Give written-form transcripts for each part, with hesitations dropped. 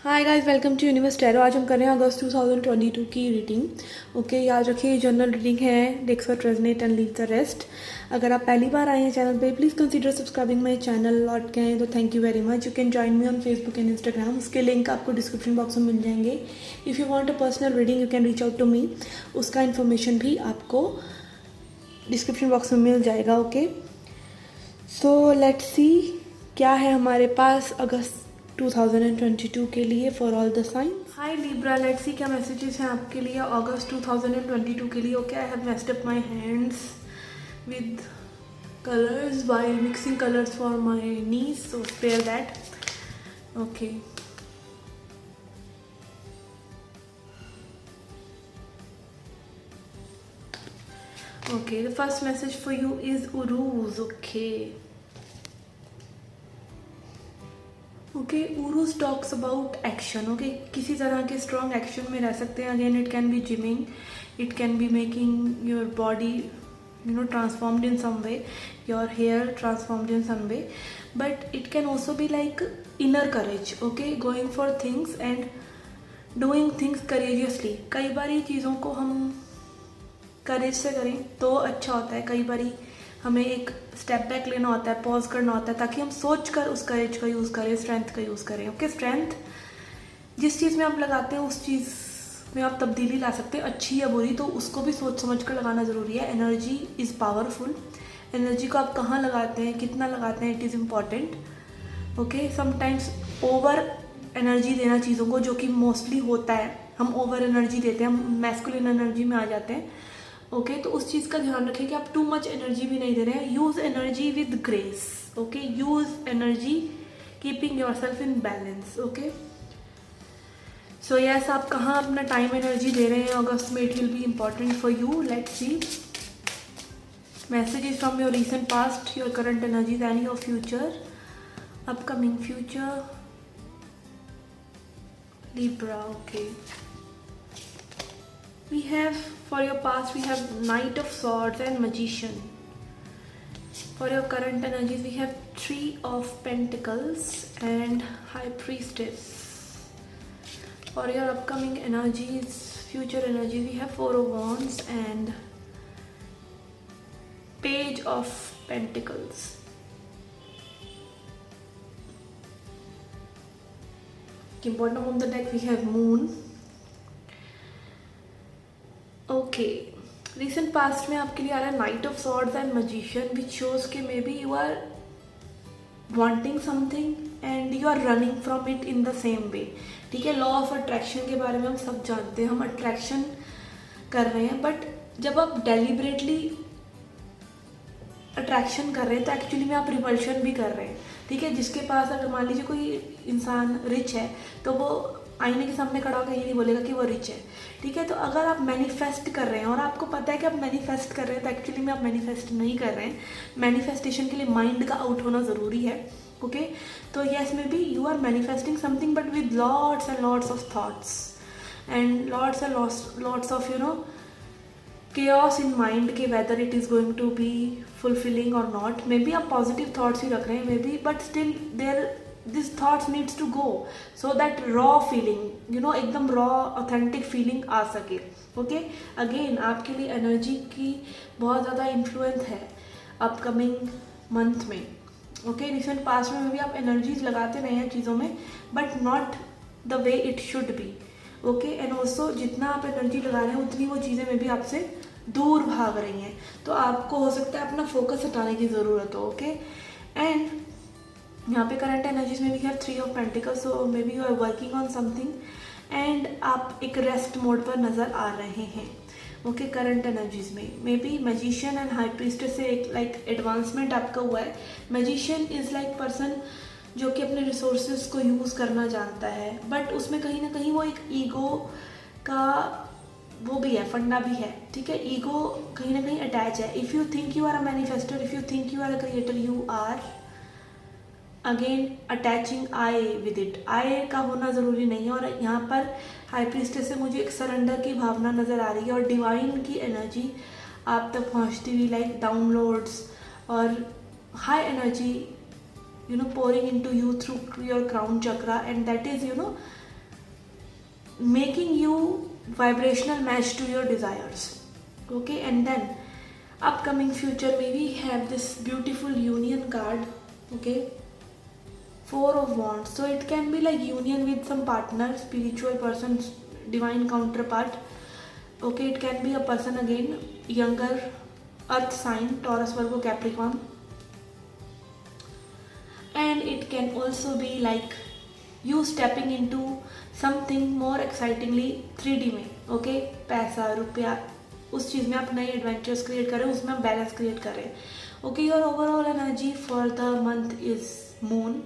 Hi guys, welcome to Universe Tarot. आज हम कर रहे हैं अगस्त 2022 की रीडिंग। ओके, याद रखिए जनरल रीडिंग है। डिक्स for resonate and leave the rest. अगर आप पहली बार आए हैं चैनल पे, please consider subscribing my channel. लौट के आए तो thank you very much. You can join me on Facebook and Instagram. उसके लिंक आपको डिस्क्रिप्शन बॉक्स में मिल जाएंगे। If you want a personal reading you can reach out to me. उसका इन्फॉर्मेशन भी आपको डिस्क्रिप्शन बॉक्स में मिल जाएगा। ओके, सो लेट्स सी क्या है हमारे पास अगस्त 2022 के लिए for all the sign. Hi Libra, let's see क्या मैसेजेस हैं आपके लिए अगस्त 2022 के लिए। Okay, I have messed up my hands with colors while mixing colors for my niece, so spare that. Okay, okay, the first message for you is Uruz. Okay, okay, Uruz talks about action. Okay, किसी तरह के strong action में रह सकते हैं। Again it can be gyming, it can be making your body transformed in some way, your hair transformed in some way, but it can also be like inner courage. Okay, going for things and doing things courageously. कई बारी चीज़ों को हम करेज से करें तो अच्छा होता है। कई बारी हमें एक स्टेप बैक लेना होता है, पॉज करना होता है, ताकि हम सोच कर उस करेज का यूज़ करें, स्ट्रेंथ का यूज़ करें। ओके, स्ट्रेंथ जिस चीज़ में आप लगाते हैं उस चीज़ में आप तब्दीली ला सकते हैं, अच्छी या बुरी, तो उसको भी सोच समझ कर लगाना ज़रूरी है। Energy is powerful. एनर्जी को आप कहाँ लगाते हैं, कितना लगाते हैं, it is important. Okay, sometimes over energy देना चीज़ों को, जो कि मोस्टली होता है, हम ओवर एनर्जी देते हैं, हम मैस्कुलिन एनर्जी में आ जाते हैं। ओके, तो उस चीज़ का ध्यान रखें कि आप टू मच एनर्जी भी नहीं दे रहे हैं। Use energy with grace. Okay, use energy keeping your self in balance. Okay, so yes, आप कहाँ अपना टाइम एनर्जी दे रहे हैं अगस्त में, it will be important for you. Let's see messages from your recent past, your current energies and your future, upcoming future Libra. Okay, we have for your past we have Knight of Swords and Magician. For your current energies we have Three of Pentacles and High Priestess. For your upcoming energies, future energies, we have Four of Wands and Page of Pentacles. Bottom of the deck we have Moon. Okay, recent past में आपके लिए आ रहा है knight of swords and magician, which shows के may B you are wanting something and you are running from it in the same way. ठीक है, law of attraction के बारे में हम सब जानते हैं, हम अट्रैक्शन कर रहे हैं, बट जब आप डेलिबरेटली अट्रैक्शन कर रहे हैं तो एक्चुअली में आप रिपल्शन भी कर रहे हैं। ठीक है, जिसके पास अगर मान लीजिए कोई इंसान रिच है तो वो आईने के सामने खड़ा होकर ये नहीं बोलेगा कि वो रिच है। ठीक है, तो अगर आप मैनिफेस्ट कर रहे हैं और आपको पता है कि आप मैनिफेस्ट कर रहे हैं, तो एक्चुअली में आप मैनिफेस्ट नहीं कर रहे हैं। मैनिफेस्टेशन के लिए माइंड का आउट होना ज़रूरी है। ओके, तो yes, may be you are manifesting something but with lots and lots of thoughts and lots and lots of chaos in mind कि whether it is going to be fulfilling or not. Maybe आप positive thoughts ही रख रहे हैं, maybe, but still there this thoughts needs to go so that raw feeling, एकदम raw authentic feeling आ सके। Okay, again आपके लिए एनर्जी की बहुत ज़्यादा इन्फ्लुएंस है अपकमिंग मंथ में। ओके, रिसेंट पास्ट में भी आप एनर्जीज लगाते रहे हैं चीज़ों में, but not the way it should be. Okay, and also जितना आप एनर्जी लगा रहे हैं उतनी वो चीज़ें में भी आपसे दूर भाग रही हैं, तो आपको हो सकता है अपना फोकस हटाने की ज़रूरत हो। ओके, एंड यहाँ पे करंट एनर्जीज में भी है three of pentacles, so may be you are working on something and आप एक रेस्ट मोड पर नज़र आ रहे हैं। ओके, करंट एनर्जीज में may be magician and high priestess से एक लाइक एडवांसमेंट आपका हुआ है। मैजिशियन इज़ लाइक पर्सन जो कि अपने रिसोर्सेज को यूज़ करना जानता है, बट उसमें कहीं ना कहीं वो एक ईगो का वो भी है, फंडा भी है। ठीक है, ईगो कहीं ना कहीं अटैच है। If you think you are a manifester, if you think you are a creator, you are again attaching I with it. I का होना ज़रूरी नहीं है, और यहाँ पर हाई प्रीस्टेस से मुझे एक सरेंडर की भावना नज़र आ रही है, और डिवाइन की एनर्जी आप तक पहुँचती हुई, लाइक डाउनलोड्स और high energy pouring into you through your crown chakra, and that is making you vibrational match to your desires. Okay, and then upcoming future maybe have this beautiful union card. Okay, Four of Wands, so it can be like union with some partner, spiritual person, divine counterpart. Okay, it can be a person again, younger, earth sign, Taurus, Virgo, Capricorn. And it can also be like you stepping into something more excitingly 3D में. Okay, पैसा, रुपया, उस चीज़ में आप नए adventures create कर रहे हैं, उसमें आप बैलेंस क्रिएट कर रहे हैं. Okay, your overall energy for the month is moon.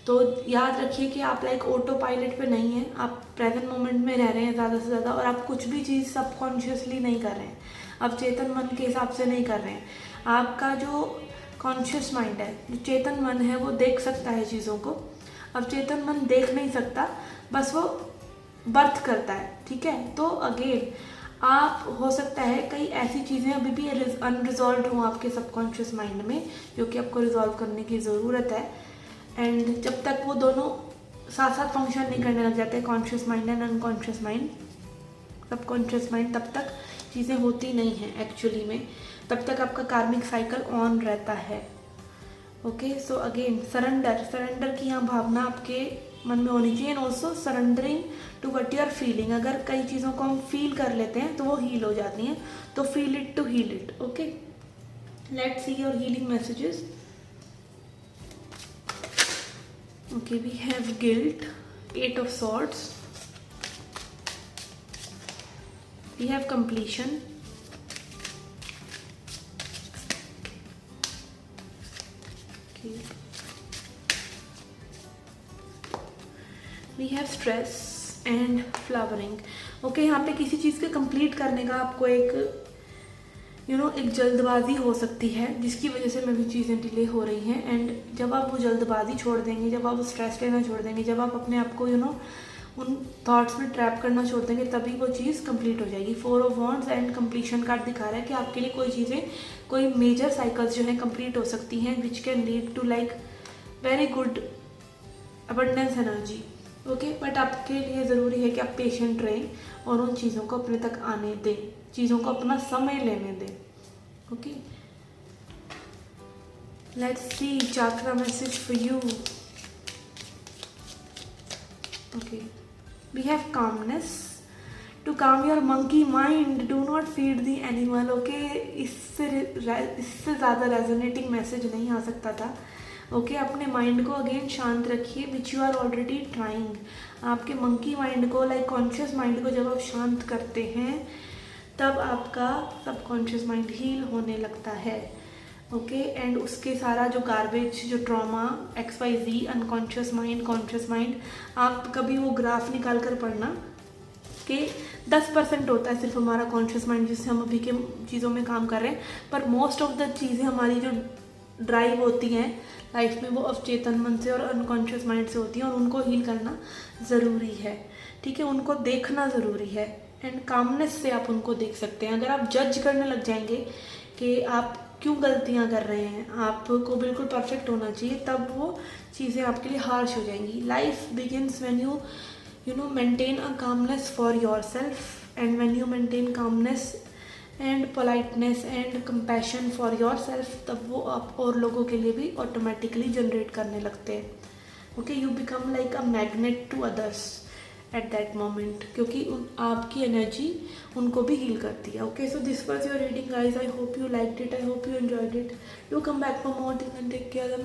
तो याद रखिए कि आप लाइक ऑटो पायलट पे नहीं हैं, आप प्रेजेंट मोमेंट में रह रहे हैं ज़्यादा से ज़्यादा, और आप कुछ भी चीज़ सबकॉन्शियसली नहीं कर रहे हैं, आप चेतन मन के हिसाब से नहीं कर रहे हैं. आपका जो कॉन्शियस माइंड है, जो चेतन मन है, वो देख सकता है चीज़ों को. अब चेतन मन देख नहीं सकता, बस वो बर्थ करता है. ठीक है, तो अगेन आप हो सकता है कई ऐसी चीज़ें अभी भी अनरिजॉल्व हों आपके सबकॉन्शियस माइंड में, जो कि आपको रिजॉल्व करने की ज़रूरत है. एंड जब तक वो दोनों साथ साथ फंक्शन नहीं करने लग जाते, conscious mind and unconscious mind, subconscious mind, तब तक चीज़ें होती नहीं हैं एक्चुअली में, तब तक आपका कार्मिक साइकिल ऑन रहता है. ओके, सो अगेन सरेंडर की यहाँ भावना आपके मन में होनी चाहिए. And also surrendering to what you are feeling. अगर कई चीज़ों को हम फील कर लेते हैं तो वो हील हो जाती हैं, तो feel it to heal it. Okay, let's see your healing messages. Okay, we have guilt, 8 of Swords, we have completion, okay, we have stress and flowering. Okay, यहाँ पे किसी चीज़ के कंप्लीट करने का आपको एक एक जल्दबाजी हो सकती है, जिसकी वजह से मैं भी चीज़ें डिले हो रही हैं. एंड जब आप वो जल्दबाजी छोड़ देंगे, जब आप स्ट्रेस लेना छोड़ देंगे, जब आप अपने आप को उन थॉट्स में ट्रैप करना छोड़ देंगे, तभी वो चीज़ कंप्लीट हो जाएगी. 4 of Wands and completion card दिखा रहा है कि आपके लिए कोई चीज़ें, कोई मेजर साइकिल्स जो हैं कंप्लीट हो सकती हैं, which can lead to like very good abundance energy. Okay, but आपके लिए ज़रूरी है कि आप पेशेंट रहें और उन चीज़ों को अपने तक आने दें, चीज़ों को अपना समय लेने दें. Okay, let's see chakra message for you. Okay, we have calmness. To calm your monkey mind, do not feed the animal. Okay, इससे ज़्यादा रेजोनेटिंग मैसेज नहीं आ सकता था. ओके, अपने माइंड को अगेन शांत रखिए, which you are already trying. आपके मंकी माइंड को, लाइक कॉन्शियस माइंड को जब आप शांत करते हैं, तब आपका सबकॉन्शियस माइंड हील होने लगता है. ओके, एंड उसके सारा जो गार्बेज, जो trauma, XYZ, unconscious mind, conscious mind, आप कभी वो ग्राफ निकाल कर पढ़ना कि 10% होता है सिर्फ हमारा कॉन्शियस माइंड, जिससे हम अभी के चीज़ों में काम कर रहे हैं, पर मोस्ट ऑफ द चीज़ें हमारी जो ड्राइव होती हैं लाइफ में, वो अवचेतन मन से और अनकॉन्शियस माइंड से होती हैं, और उनको हील करना ज़रूरी है. ठीक है, उनको देखना ज़रूरी है. एंड कामनेस से आप उनको देख सकते हैं. अगर आप जज करने लग जाएंगे कि आप क्यों गलतियां कर रहे हैं, आपको बिल्कुल परफेक्ट होना चाहिए, तब वो चीज़ें आपके लिए हार्श हो जाएंगी. Life begins when you maintain a calmness for yourself, and when you maintain calmness and politeness and compassion for yourself, तब वो आप और लोगों के लिए भी ऑटोमेटिकली जनरेट करने लगते हैं. Okay, you become like a magnet to others at that moment, क्योंकि आपकी एनर्जी उनको भी हील करती है. Okay, so this was your reading guys. I hope you liked it, I hope you enjoyed it. Do come back for more things and take care.